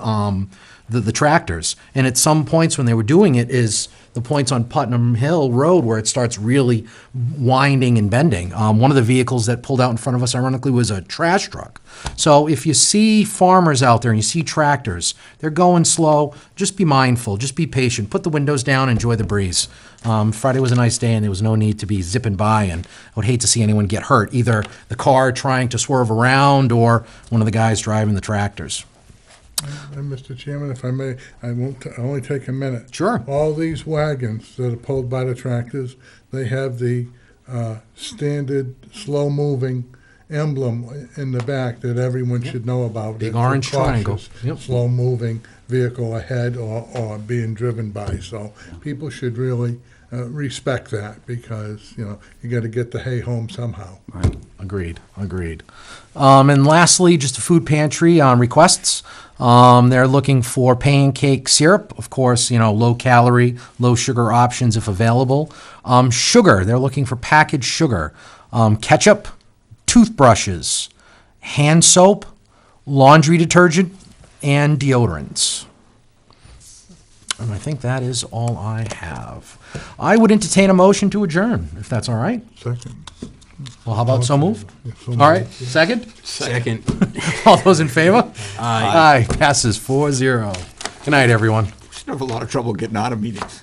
the tractors. And at some points when they were doing it is the points on Putnam Hill Road where it starts really winding and bending. One of the vehicles that pulled out in front of us, ironically, was a trash truck. So if you see farmers out there and you see tractors, they're going slow, just be mindful, just be patient, put the windows down, enjoy the breeze. Friday was a nice day and there was no need to be zipping by, and I would hate to see anyone get hurt, either the car trying to swerve around or one of the guys driving the tractors. And Mr. Chairman, if I may, I won't, I'll only take a minute. Sure. All these wagons that are pulled by the tractors, they have the standard slow-moving emblem in the back that everyone should know about. Big It's a orange triangle. cautious, Yep. slow-moving vehicle ahead or being driven by. So people should really respect that because, you know, you got to get the hay home somehow. Agreed. And lastly, just a food pantry on requests. They're looking for pancake syrup, of course, you know, low calorie, low sugar options if available. Sugar, they're looking for packaged sugar. Ketchup, toothbrushes, hand soap, laundry detergent, and deodorants. And I think that is all I have. I would entertain a motion to adjourn, if that's all right. Second. Well, how about so moved? Yeah, so All right, moved. second? Second. All those in favor? Aye. Passes 4-0. Good night, everyone. We should have a lot of trouble getting out of meetings.